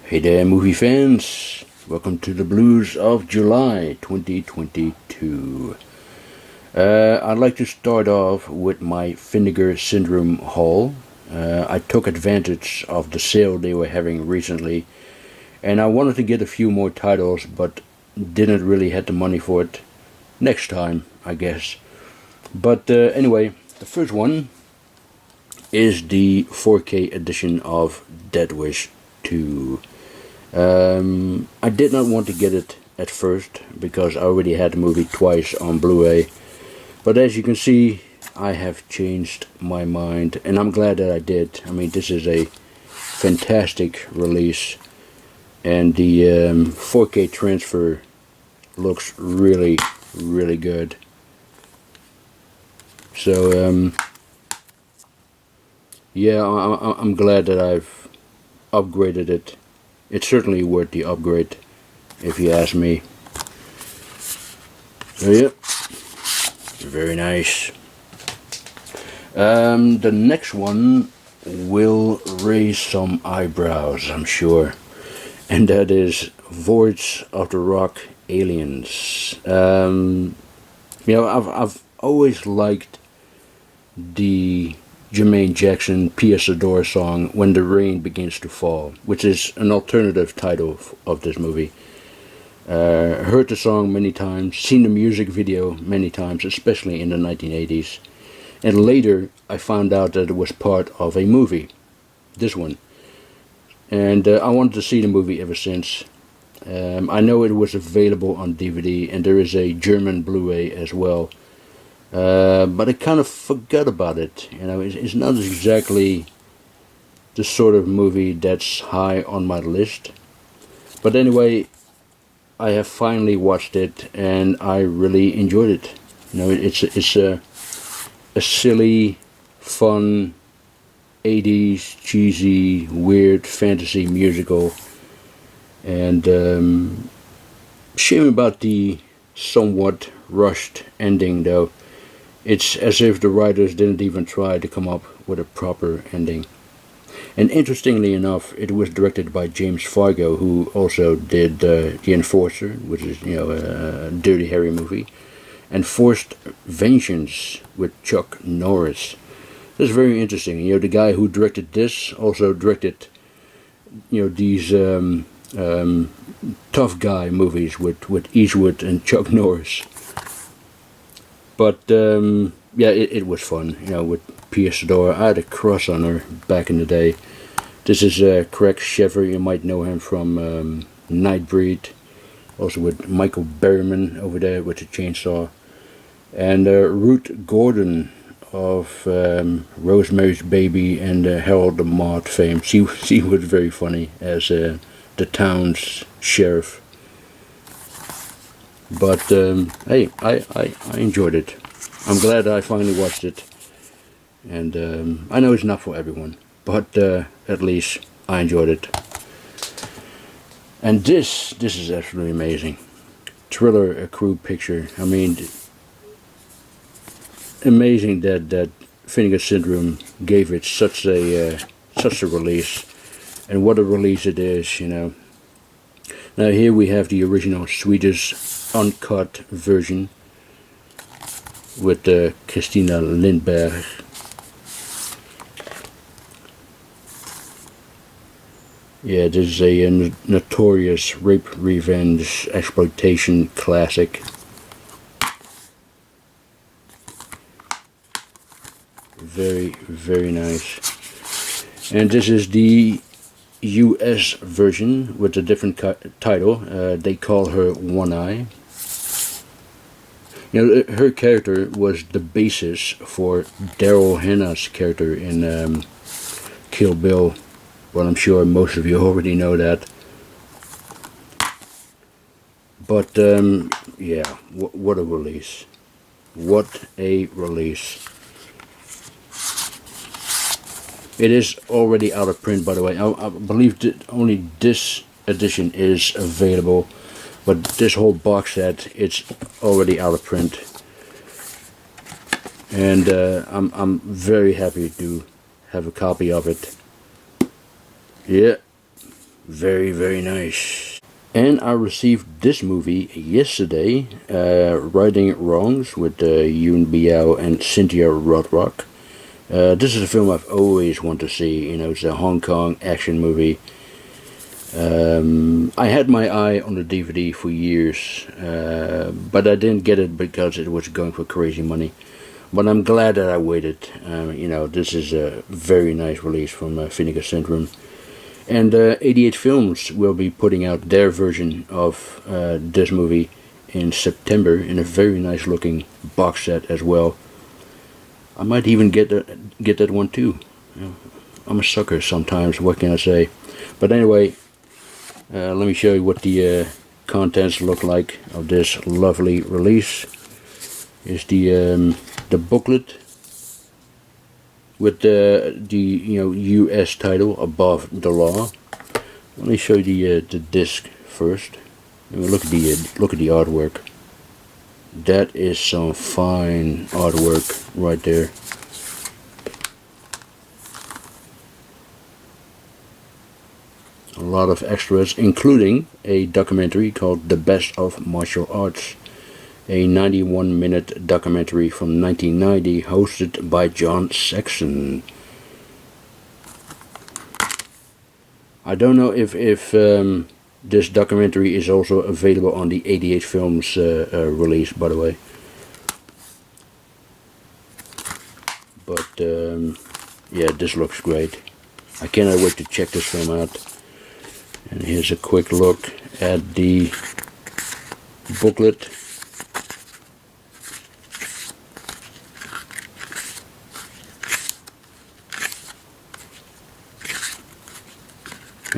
Hey there, movie fans. Welcome to the Blues of July 2022. I'd like to start off with my Vinegar Syndrome haul. I took advantage of the sale they were having recently, and I wanted to get a few more titles, but didn't really have the money for it. Next time, I guess. But anyway, the first one is the 4K edition of Dead Wish 2. I did not want to get it at first because I already had the movie twice on Blu-ray, but as you can see, I have changed my mind, and I'm glad that I did. I mean, this is a fantastic release, and the 4K transfer looks really, really good. So yeah, I'm glad that I've upgraded it. It's certainly worth the upgrade, if you ask me. So yeah, very nice. The next one will raise some eyebrows, I'm sure, and that is Voids of the Rock Aliens. I've always liked the Jermaine Jackson P.S. Adore song When the Rain Begins to Fall, which is an alternative title of this movie. Heard the song many times, seen the music video many times, especially in the 1980s. And later I found out that it was part of a movie, this one. And I wanted to see the movie ever since. I know it was available on DVD, and there is a German Blu-ray as well. But I kind of forgot about it. You know, it's not exactly the sort of movie that's high on my list. But anyway, I have finally watched it, and I really enjoyed it. You know, it's a silly, fun, 80s, cheesy, weird fantasy musical. And shame about the somewhat rushed ending, though. It's as if the writers didn't even try to come up with a proper ending. And interestingly enough, it was directed by James Fargo, who also did The Enforcer, which is, a Dirty Harry movie, and Forced Vengeance with Chuck Norris. That's very interesting. You know, the guy who directed this also directed, these tough guy movies with Eastwood and Chuck Norris. But yeah, it was fun, with P.S. Adore. I had a crush on her back in the day. This is Craig Sheffer. You might know him from Nightbreed, also with Michael Berryman over there with the chainsaw, and Ruth Gordon of Rosemary's Baby and Harold the Maude fame. She was very funny as the town's sheriff. But hey, I enjoyed it. I'm glad I finally watched it. And I know it's not for everyone, but at least I enjoyed it. And this is absolutely amazing. Thriller, a Crew Picture. I mean, amazing that Vinegar Syndrome gave it such a release, and what a release it is, Now here we have the original Swedish uncut version with Christina Lindberg. Yeah, this is a notorious rape revenge exploitation classic. Very, very nice. And this is the US version with a different title. They call her One Eye. Her character was the basis for Daryl Hannah's character in Kill Bill. Well, I'm sure most of you already know that. But yeah, what a release! What a release! It is already out of print, by the way. I believe that only this edition is available, but this whole box set, it's already out of print. And I'm very happy to have a copy of it. Yeah, Very, very nice. And I received this movie yesterday, Righting Wrongs, with Yoon Biao and Cynthia Rothrock. This is a film I've always wanted to see. You know, it's a Hong Kong action movie. I had my eye on the DVD for years, but I didn't get it because it was going for crazy money. But I'm glad that I waited. You know, this is a very nice release from Vinegar Syndrome. And 88 Films will be putting out their version of this movie in September in a very nice looking box set as well. I might even get that one too. You know, I'm a sucker sometimes, what can I say? But anyway, let me show you what the contents look like of this lovely release. Is the booklet with the U.S. title, Above the Law. Let me show you the disc first. Look at the artwork. That is some fine artwork right there. A lot of extras, including a documentary called The Best of Martial Arts, a 91-minute documentary from 1990 hosted by John Saxon. I don't know if this documentary is also available on the 88 Films release, by the way. But yeah, this looks great. I cannot wait to check this film out. And here's a quick look at the booklet.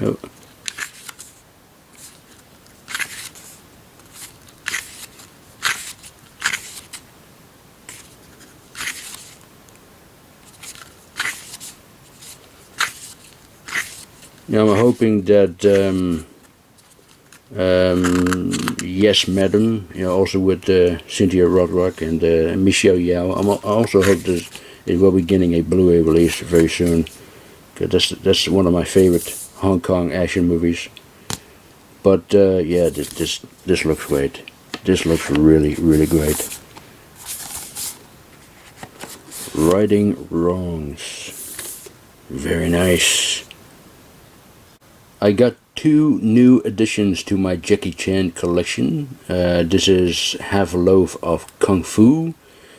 Oh. Now I'm hoping that Yes Madam, you know, also with Cynthia Rothrock and Michelle Yao. I also hope that it will be getting a Blu-ray release very soon, because that's one of my favorite Hong Kong action movies. But yeah, this looks great. This looks really, really great. Righting Wrongs. Very nice. I got 2 new additions to my Jackie Chan collection. This is Half a Loaf of Kung Fu.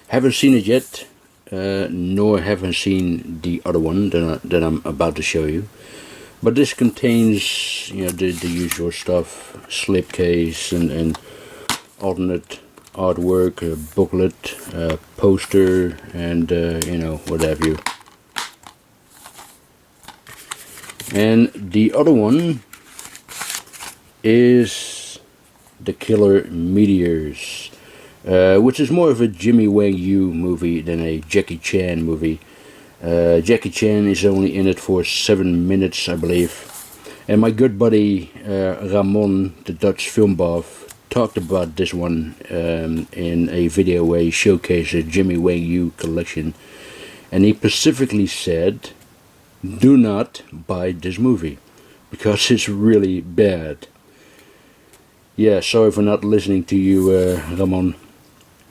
Haven't seen it yet, nor haven't seen the other one that I'm about to show you. But this contains, you know, the usual stuff: slipcase and alternate artwork, a booklet, poster, and you know, what have you. And the other one is The Killer Meteors, which is more of a Jimmy Wang Yu movie than a Jackie Chan movie. Jackie Chan is only in it for 7 minutes, I believe. And my good buddy Ramon, the Dutch film buff, talked about this one in a video where he showcased the Jimmy Wang Yu collection. And he specifically said, do not buy this movie, because it's really bad. Yeah, sorry for not listening to you, Ramon.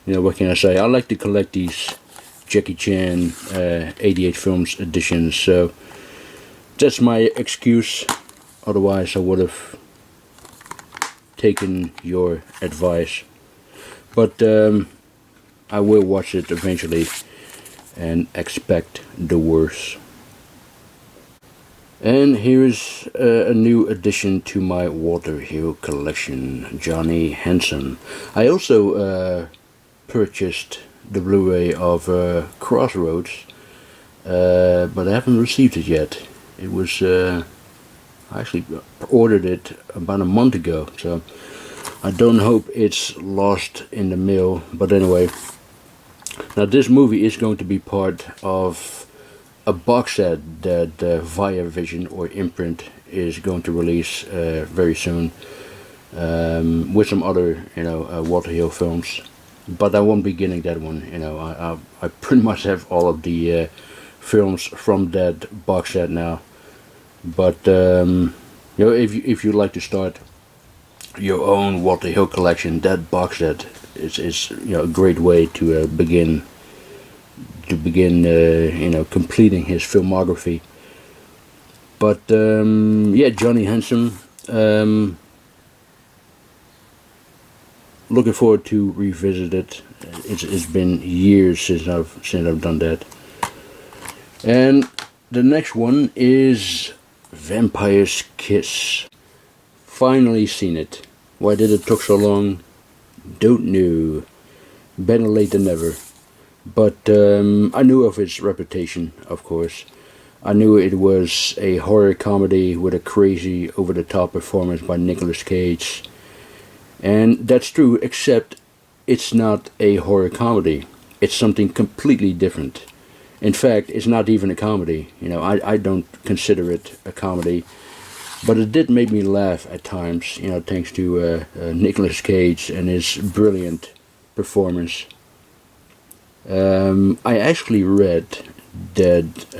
You know, what can I say? I like to collect these Jackie Chan 88 Films editions, so that's my excuse. Otherwise I would have taken your advice. But I will watch it eventually and expect the worst. And here's a new addition to my Walter Hill collection, Johnny Handsome. I also purchased the Blu-ray of Crossroads, but I haven't received it yet. It was, I actually ordered it about a month ago, so I don't hope it's lost in the mail. But anyway, now this movie is going to be part of a box set that Via Vision or Imprint is going to release very soon, with some other, you know, Walter Hill films. But I won't be getting that one. You know, I pretty much have all of the films from that box set now. But you if you'd like to start your own Walter Hill collection, that box set is a great way to begin completing his filmography. But Johnny Handsome. Looking forward to revisit it. It's been years since I've done that. And the next one is Vampire's Kiss. Finally seen it. Why did it took so long? Don't know. Better late than never. But I knew of its reputation, of course. I knew it was a horror comedy with a crazy, over-the-top performance by Nicolas Cage. And that's true, except it's not a horror comedy. It's something completely different. In fact, it's not even a comedy. I don't consider it a comedy. But it did make me laugh at times, thanks to Nicolas Cage and his brilliant performance. I actually read that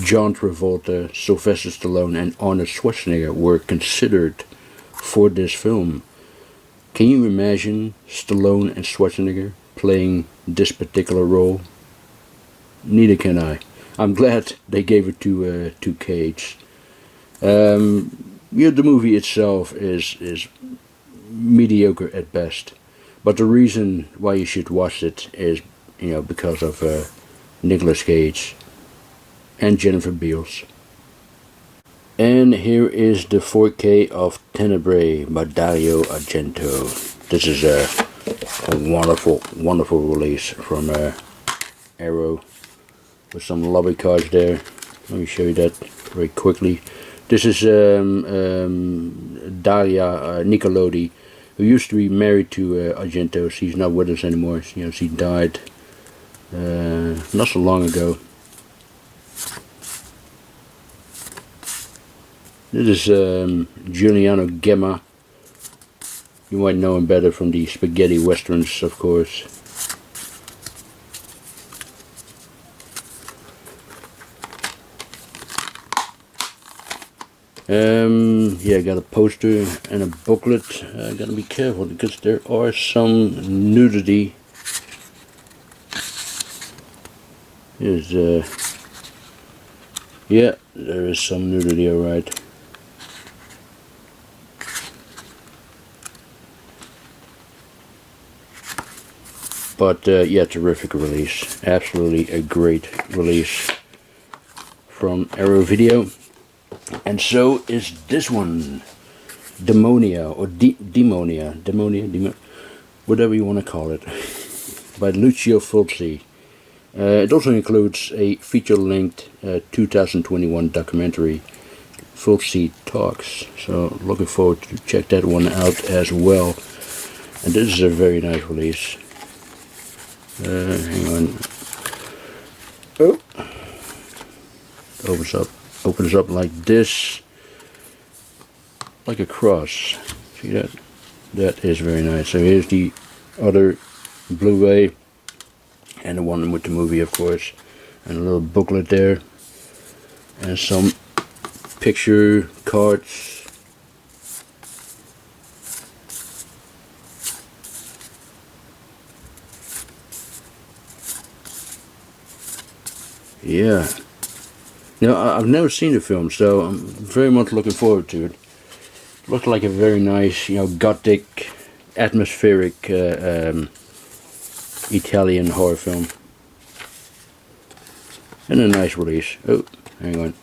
John Travolta, Sylvester Stallone and Arnold Schwarzenegger were considered for this film. Can you imagine Stallone and Schwarzenegger playing this particular role? Neither can I. I'm glad they gave it to Cage. The movie itself is mediocre at best, but the reason why you should watch it is because of Nicolas Cage and Jennifer Beals. And here is the 4K of Tenebrae by Dario Argento. This is a wonderful release from Arrow with some lobby cards there. Let me show you that very quickly. This is Daria Nicolodi, who used to be married to Argento. She's not with us anymore. She died not so long ago. This is Giuliano Gemma. You might know him better from the spaghetti westerns, of course. I got a poster and a booklet. I gotta be careful because there are some nudity. There is some nudity, alright. But terrific release. Absolutely a great release from Arrow Video. And so is this one, Demonia, or Demonia, whatever you want to call it, by Lucio Fulci. It also includes a feature-length 2021 documentary, Fulci Talks. So looking forward to check that one out as well. And this is a very nice release. Hang on. Oh, opens up like this, like a cross. See that? That is very nice. So here's the other Blu-ray, and the one with the movie, of course, and a little booklet there, and some picture cards. Yeah. I've never seen the film, so I'm very much looking forward to it. Looks like a very nice, gothic, atmospheric Italian horror film. And a nice release. Oh, hang on.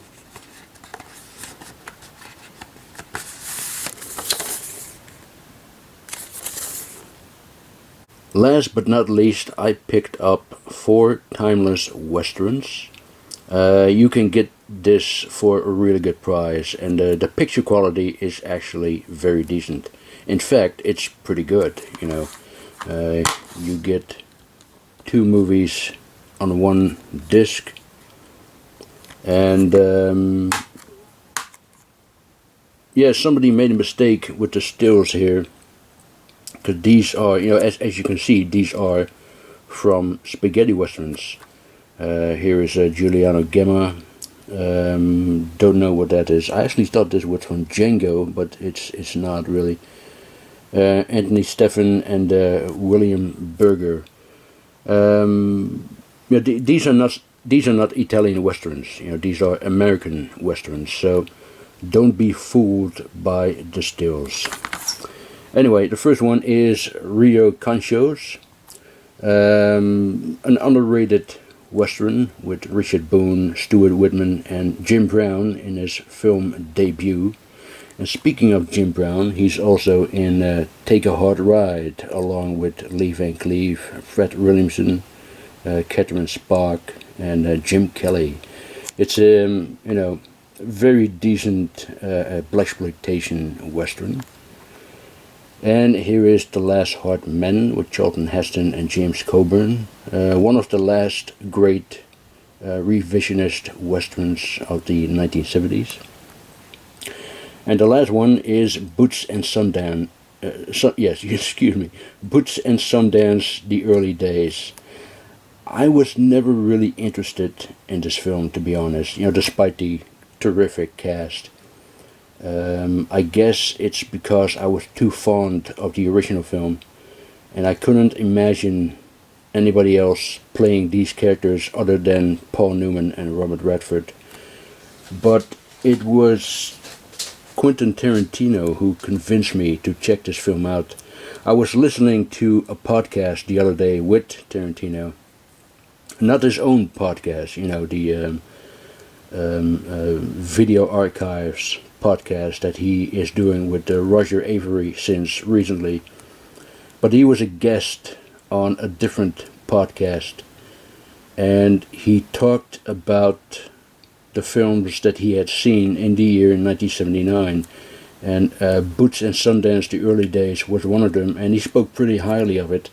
Last but not least, I picked up 4 timeless westerns. You can get this for a really good price, and the picture quality is actually very decent. In fact, it's pretty good. You get 2 movies on one disc, and somebody made a mistake with the stills here, because these are, as you can see, these are from spaghetti westerns. Here is Giuliano Gemma, Don't know what that is. I actually thought this was from Django, but it's not really. Anthony Steffen and William Berger. These are not Italian westerns. These are American westerns. So don't be fooled by the stills. Anyway, the first one is Rio Conchos, an underrated western with Richard Boone, Stuart Whitman, and Jim Brown in his film debut. And speaking of Jim Brown, he's also in Take a Hard Ride, along with Lee Van Cleef, Fred Williamson, Catherine Spark, and Jim Kelly. It's very decent blaxploitation western. And here is The Last Hard Men with Charlton Heston and James Coburn, one of the last great revisionist westerns of the 1970s. And the last one is Boots and Sundance. Boots and Sundance: The Early Days. I was never really interested in this film, to be honest. Despite the terrific cast. I guess it's because I was too fond of the original film, and I couldn't imagine anybody else playing these characters other than Paul Newman and Robert Redford. But it was Quentin Tarantino who convinced me to check this film out. I was listening to a podcast the other day with Tarantino, not his own podcast, the Video Archives podcast that he is doing with Roger Avery since recently, but he was a guest on a different podcast, and he talked about the films that he had seen in the year 1979, and Boots and Sundance: The Early Days was one of them, and he spoke pretty highly of it.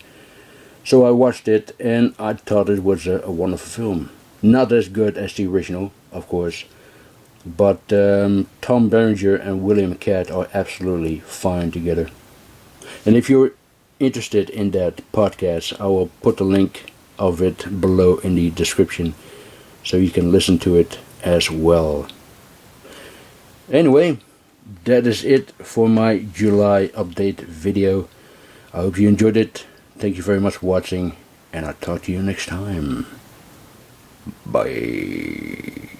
So I watched it, and I thought it was a wonderful film. Not as good as the original, of course, but Tom Berenger and William Catt are absolutely fine together. And if you're interested in that podcast, I will put the link of it below in the description, so you can listen to it as well. Anyway, that is it for my July update video. I hope you enjoyed it. Thank you very much for watching, and I'll talk to you next time. Bye.